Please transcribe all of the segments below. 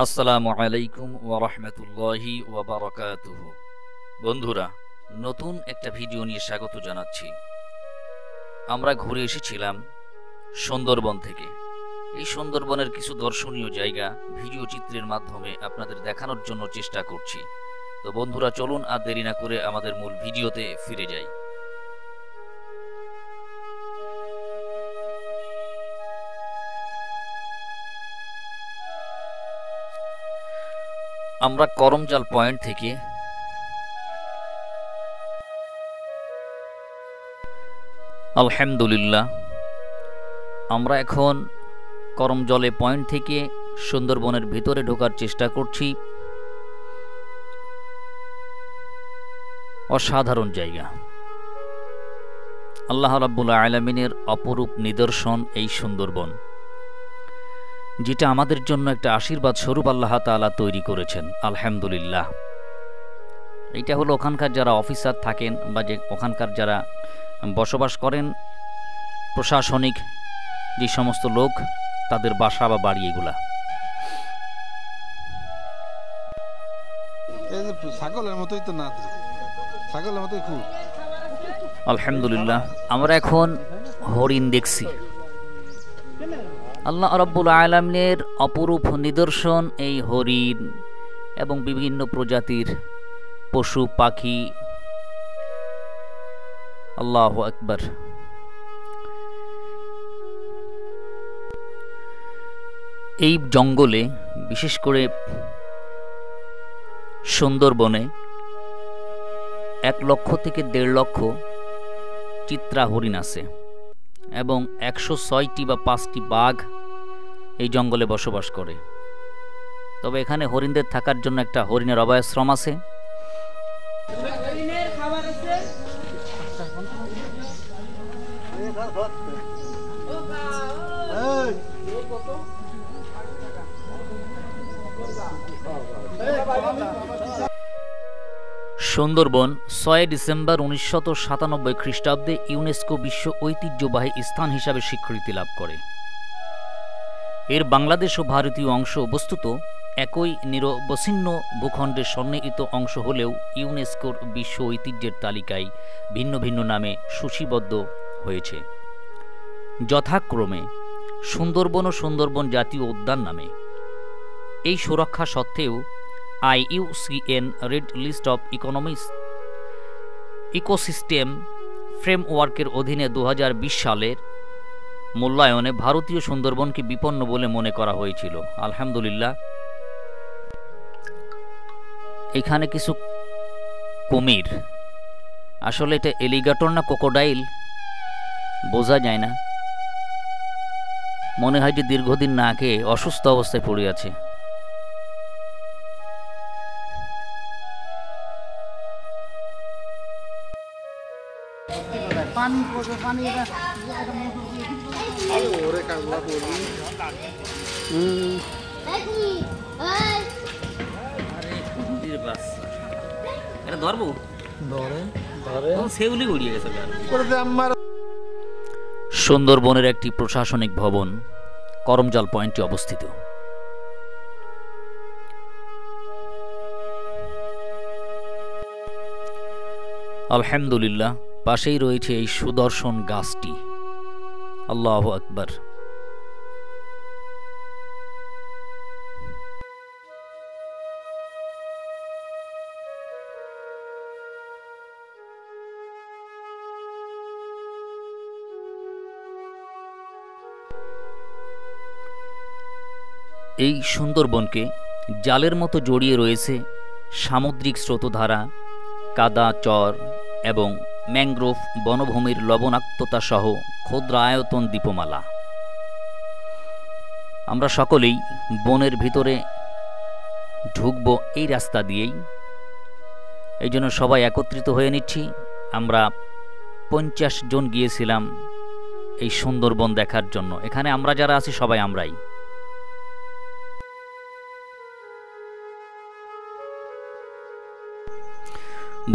আসসালামু আলাইকুম ওয়া রাহমাতুল্লাহি ওয়া বারাকাতুহু। বন্ধুরা, নতুন একটা ভিডিও নিয়ে স্বাগত জানাচ্ছি। আমরা ঘুরে এসেছিলাম সুন্দরবন থেকে। এই সুন্দরবনের কিছু দর্শনীয় জায়গা ভিডিও চিত্রের মাধ্যমে আপনাদের দেখানোর জন্য চেষ্টা করছি। তো বন্ধুরা, চলুন আর দেরি না করে আমাদের মূল ভিডিওতে ফিরে যাই। আমরা করমজাল পয়েন্ট থেকে আলহামদুলিল্লাহ আমরা এখন করমজলে পয়েন্ট থেকে সুন্দরবনের ভিতরে ঢোকার চেষ্টা করছি। অসাধারণ জায়গা, আল্লাহ রাব্বুল আলামিনের অপরূপ নিদর্শন এই সুন্দরবন, যেটা আমাদের জন্য একটা আশীর্বাদ স্বরূপ আল্লাহ তাআলা তৈরি করেছেন। আলহামদুলিল্লাহ। এইটা হলো ওখানকার যারা অফিসার থাকেন বা যে ওখানকার যারা বসবাস করেন, প্রশাসনিক যে সমস্ত লোক, তাদের বাসা বা বাড়ি এগুলা। ছাগলের মতোই তো না, ছাগলের মতোই খুব। আলহামদুলিল্লাহ, আমরা এখন হরিণ দেখছি। আল্লাহ রাব্বুল আলামিনের অপরূপ নিদর্শন এই হরিণ এবং বিভিন্ন প্রজাতির পশু পাখি। আল্লাহু আকবার। এই জঙ্গলে, বিশেষ করে সুন্দরবনে 1 লক্ষ থেকে 1.5 লক্ষ চিত্রা হরিণ আছে এবং 106টি বা 5টি বাঘ এই জঙ্গলে বসবাস করে। তবে এখানে হরিণদের থাকার জন্য একটা হরিণের অভয়াশ্রম আছে। সুন্দরবন 6 ডিসেম্বর 1997 খ্রিস্টাব্দে ইউনেস্কো বিশ্ব ঐতিহ্যবাহী স্থান হিসাবে স্বীকৃতি লাভ করে। এর বাংলাদেশ ও ভারতীয় অংশ বস্তুত একই নিরবচ্ছিন্ন ভূখণ্ডের সন্নিহিত অংশ হলেও ইউনেস্কোর বিশ্ব ঐতিহ্যের তালিকায় ভিন্ন ভিন্ন নামে সূচীবদ্ধ হয়েছে, যথাক্রমে সুন্দরবন ও সুন্দরবন জাতীয় উদ্যান নামে। এই সুরক্ষা সত্ত্বেও IUCN red list of ecosystem ফ্রেমওয়ার্কের অধীনে 2020 সালের মূল্যায়নে ভারতীয় সুন্দরবনকে বিপন্ন বলে মনে করা হয়েছিল। আলহামদুলিল্লাহ। এখানে কিছু কুমির, আসলে এটা এলিগেটর না ক্রোকোডাইল বোঝা যায় না, মনে হয় যে দীর্ঘদিন না খেয়ে অসুস্থ অবস্থায় পড়ে আছে। সুন্দরবনের একটি প্রশাসনিক ভবন করমজাল পয়েন্টে অবস্থিত। আলহামদুলিল্লাহ, পাশেই রয়েছে এই সুদর্শন গাছটি। আল্লাহু আকবার। এই সুন্দরবনকে জালের মতো জড়িয়ে রয়েছে সামুদ্রিক স্রোতধারা, কাদা চর এবং ম্যানগ্রোভ বনভূমির লবণাক্ততা সহ ক্ষুদ্রায়তন দ্বীপমালা। আমরা সকলেই বনের ভিতরে ঢুকব এই রাস্তা দিয়েই, এই জন্য সবাই একত্রিত হয়ে নিচ্ছি। আমরা 50 জন গিয়েছিলাম এই সুন্দরবন দেখার জন্য। এখানে আমরা যারা আছি সবাই আমরাই।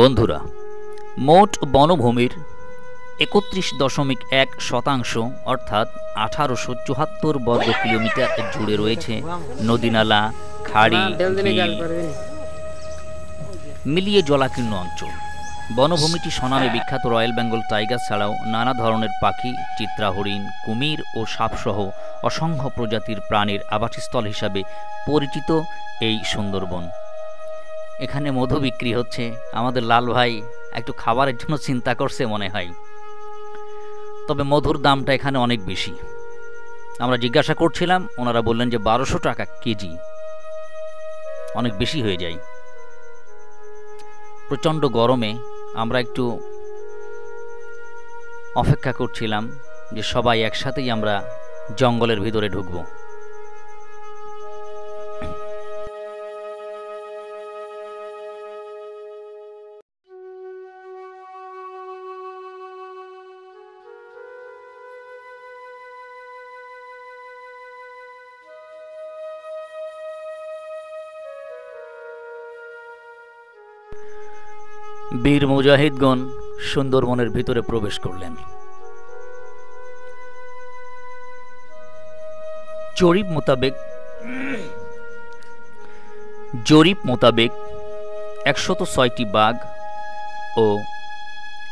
বন্ধুরা, মোট বনভূমির 31.1% অর্থাৎ 1874 বর্গ কিলোমিটার জুড়ে রয়েছে নদীনালা, খাড়ি, বিল মিলিয়ে জলাকীর্ণ অঞ্চল। বনভূমিটি সোনামে বিখ্যাত রয়্যাল বেঙ্গল টাইগার ছাড়াও নানা ধরনের পাখি, চিত্রা হরিণ, কুমির ও সাপসহ অসংখ্য প্রজাতির প্রাণীর আবাসস্থল হিসাবে পরিচিত এই সুন্দরবন। এখানে মধু বিক্রি হচ্ছে। আমাদের লাল ভাই একটু খাবারের জন্য চিন্তা করছে মনে হয়, তবে মধুর দামটা এখানে অনেক বেশি। আমরা জিজ্ঞাসা করছিলাম, ওনারা বললেন যে 1200 টাকা কেজি, অনেক বেশি হয়ে যায়। প্রচণ্ড গরমে আমরা একটু অপেক্ষা করছিলাম যে সবাই একসাথেই আমরা জঙ্গলের ভিতরে ঢুকবো। বীর মুজাহিদগণ সুন্দরবনের ভিতরে প্রবেশ করলেন। জরিপ মোতাবেক 106টি বাঘ ও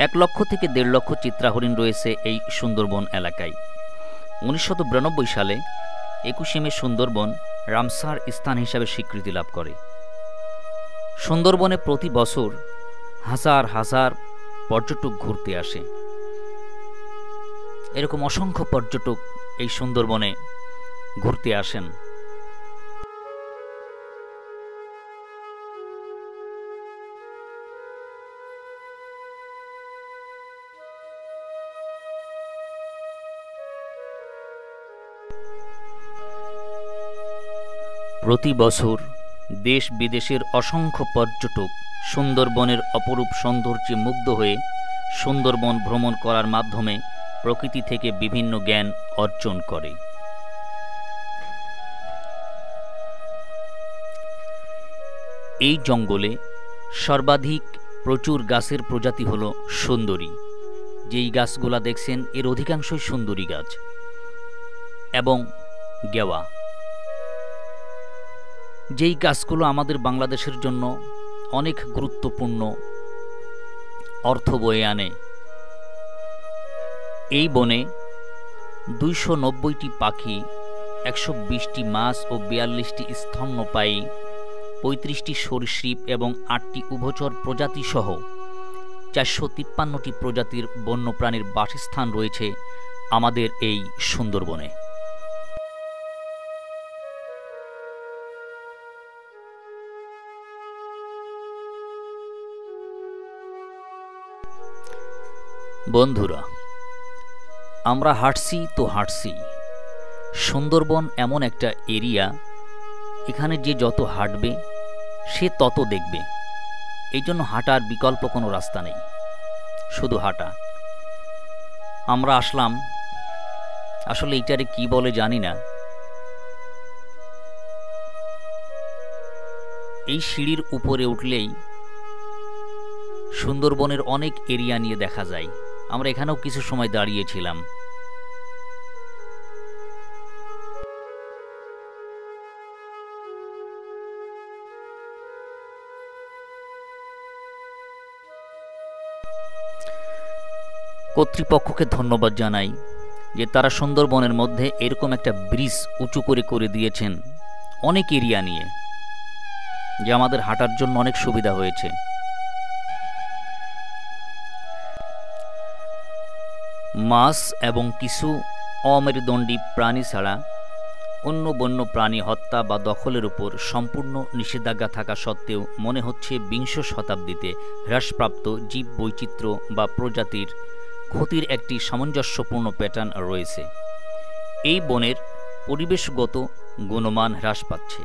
1 লক্ষ থেকে 1.5 লক্ষ চিত্রা হরিণ রয়েছে এই সুন্দরবন এলাকায়। 1992 সালে 21শে মে সুন্দরবন রামসার স্থান হিসাবে স্বীকৃতি লাভ করে। সুন্দরবনে প্রতি বছর হাজার হাজার পর্যটক ঘুরতে আসে। এরকম অসংখ্য পর্যটক এই সুন্দরবনে ঘুরতে আসেন। প্রতি বছর দেশ বিদেশের অসংখ্য পর্যটক সুন্দরবনের অপরূপ সৌন্দর্যে মুগ্ধ হয়ে সুন্দরবন ভ্রমণ করার মাধ্যমে প্রকৃতি থেকে বিভিন্ন জ্ঞান অর্জন করে। এই জঙ্গলে সর্বাধিক প্রচুর গাছের প্রজাতি হল সুন্দরী। যেই গাছগুলা দেখছেন এর অধিকাংশই সুন্দরী গাছ এবং গেওয়া। যেই গাছগুলো আমাদের বাংলাদেশের জন্য অনেক গুরুত্বপূর্ণ অর্থ বয়ে আনে। এই বনে 290টি পাখি, 120টি মাছ ও 42টি স্তন্যপায়ী, 35টি সরীসৃপ এবং 8টি উভচর প্রজাতি সহ 453টি প্রজাতির বন্যপ্রাণীর বাসস্থান রয়েছে আমাদের এই সুন্দরবনে। বন্ধুরা, আমরা হাঁটছি তো হাঁটছি। সুন্দরবন এমন একটা এরিয়া, এখানে যে যত হাঁটবে সে তত দেখবে। এই জন্য হাঁটার বিকল্প কোনো রাস্তা নেই, শুধু হাঁটা। আমরা আসলাম, আসলে এইটারে কি বলে জানি না। এই সিঁড়ির উপরে উঠলেই সুন্দরবনের অনেক এরিয়া নিয়ে দেখা যায়। আমরা এখানেও কিছু সময় দাঁড়িয়েছিলাম। কর্তৃপক্ষকে ধন্যবাদ জানাই যে তারা সুন্দরবনের মধ্যে এরকম একটা ব্রিজ উঁচু করে দিয়েছেন অনেক এরিয়া নিয়ে, যে আমাদের হাঁটার জন্য অনেক সুবিধা হয়েছে। মাছ এবং কিছু অমেরুদণ্ডী প্রাণী ছাড়া অন্য বন্য প্রাণী হত্যা বা দখলের উপর সম্পূর্ণ নিষেধাজ্ঞা থাকা সত্ত্বেও মনে হচ্ছে বিংশ শতাব্দীতে হ্রাসপ্রাপ্ত জীব বৈচিত্র্য বা প্রজাতির ক্ষতির একটি সামঞ্জস্যপূর্ণ প্যাটার্ন রয়েছে। এই বনের পরিবেশগত গুণমান হ্রাস পাচ্ছে।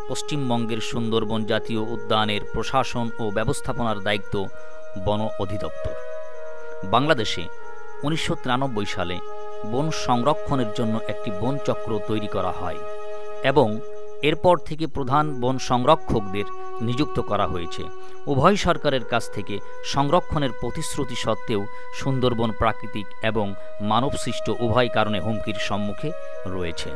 পশ্চিমবঙ্গের সুন্দরবন জাতীয় উদ্যানের প্রশাসন ও ব্যবস্থাপনার দায়িত্ব বন অধিদপ্তর। বাংলাদেশে 1993 সালে বন সংরক্ষণের জন্য একটি বনচক্র তৈরি করা হয় এবং এরপর থেকে প্রধান বন সংরক্ষকদের নিযুক্ত করা হয়েছে। উভয় সরকারের কাছ থেকে সংরক্ষণের প্রতিশ্রুতি সত্ত্বেও সুন্দরবন প্রাকৃতিক এবং মানবসৃষ্ট উভয় কারণে হুমকির সম্মুখে রয়েছে।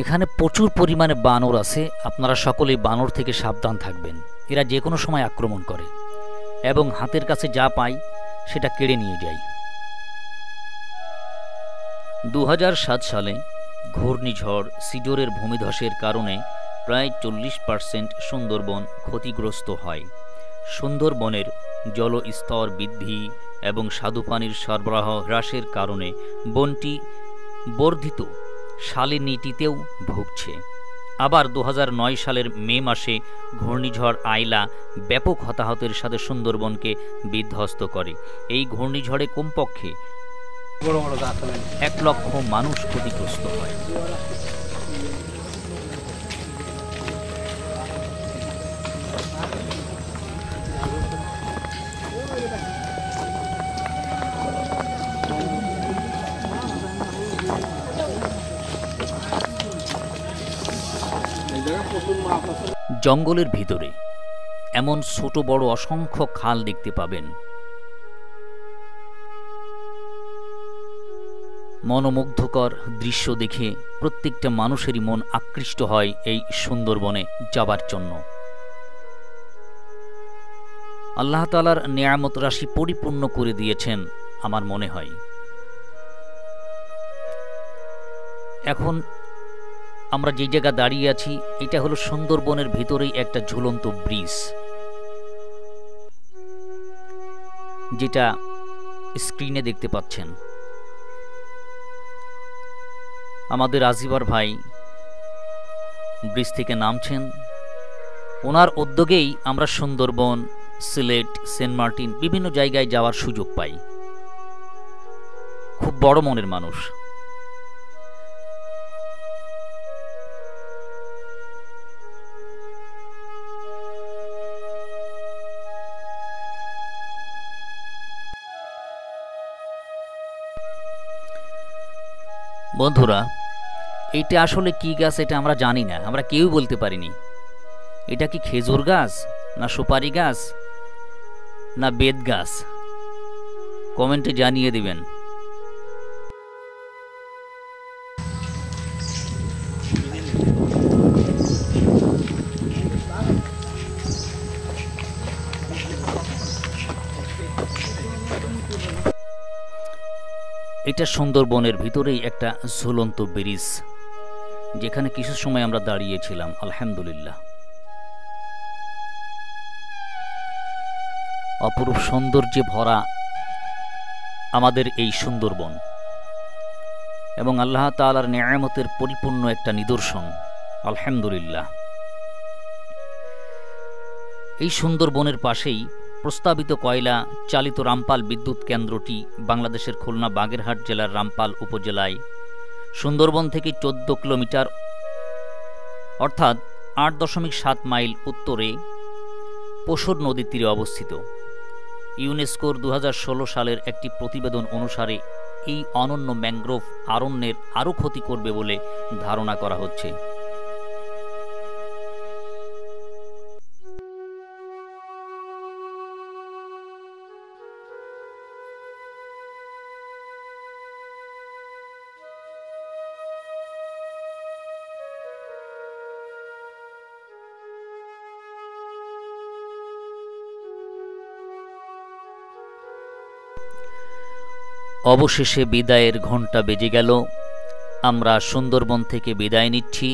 এখানে প্রচুর পরিমাণে বানর আছে। আপনারা সকলেই বানর থেকে সাবধান থাকবেন। এরা যে কোনো সময় আক্রমণ করে এবং হাতের কাছে যা পায় সেটা কেড়ে নিয়ে যায়। 2007 সালে ঘূর্ণিঝড় সিডরের ভূমিধসের কারণে প্রায় 40% সুন্দরবন ক্ষতিগ্রস্ত হয়। সুন্দরবনের জলস্তর বৃদ্ধি এবং স্বাদুপানির সরবরাহ হ্রাসের কারণে বনটি বর্ধিত শালিনীতিতেও ভুগছে। আবার 2009 সালের মে মাসে ঘূর্ণিঝড় আইলা ব্যাপক হতাহতের সাথে সুন্দরবনকে বিধ্বস্ত করে। এই ঘূর্ণিঝড়ে কমপক্ষে 1 লক্ষ মানুষ ক্ষতিগ্রস্ত হয়। জঙ্গলের ভিতরে এমন ছোট বড় অসংখ্য খাল দেখতে পাবেন। মনোমুগ্ধকর দৃশ্য দেখে প্রত্যেকটা মানুষেরই মন আকৃষ্ট হয় এই সুন্দরবনে যাবার জন্য। আল্লাহ তাআলার নিয়ামত রাশি পরিপূর্ণ করে দিয়েছেন আমার মনে হয়। এখন আমরা যে জায়গা দাঁড়িয়ে আছি এটা হলো সুন্দরবনের ভিতরেই একটা ঝুলন্ত ব্রিজ, যেটা স্ক্রিনে দেখতে পাচ্ছেন। আমাদের আজিবার ভাই ব্রিজ থেকে নামছেন। ওনার উদ্যোগেই আমরা সুন্দরবন, সিলেট, সেন্ট মার্টিন বিভিন্ন জায়গায় যাওয়ার সুযোগ পাই। খুব বড় মনের মানুষ। বন্ধুরা, এটা আসলে কি গাছ এটা আমরা জানি না, আমরা কেউ বলতে পারিনি। এটা কি খেজুর গাছ, না সুপারি গাছ, না বেত গাছ? কমেন্টে জানিয়ে দিবেন। এটা সুন্দরবনের ভিতরেই একটা ঝুলন্ত ব্রিজ, যেখানে কিছু সময় আমরা দাঁড়িয়েছিলাম। আলহামদুলিল্লাহ, অপরূপ সৌন্দর্যে ভরা আমাদের এই সুন্দরবন এবং আল্লাহ তাআলার নিয়ামতের পরিপূর্ণ একটা নিদর্শন। আলহামদুলিল্লাহ। এই সুন্দরবনের পাশেই প্রস্তাবিত কয়লা চালিত রামপাল বিদ্যুৎ কেন্দ্রটি বাংলাদেশের খুলনা বাগেরহাট জেলার রামপাল উপজেলায় সুন্দরবন থেকে 14 কিলোমিটার অর্থাৎ 8.7 মাইল উত্তরে পশুর নদীর তীরে অবস্থিত। ইউনেস্কোর 2016 সালের একটি প্রতিবেদন অনুসারে এই অনন্য ম্যানগ্রোভ অরণ্যের আরও ক্ষতি করবে বলে ধারণা করা হচ্ছে। অবশেষে বিদায়ের ঘণ্টা বেজে গেল। আমরা সুন্দরবন থেকে বিদায় নিচ্ছি।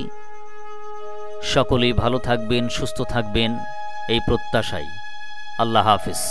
সকলেই ভালো থাকবেন, সুস্থ থাকবেন এই প্রত্যাশায়। আল্লাহ হাফেজ।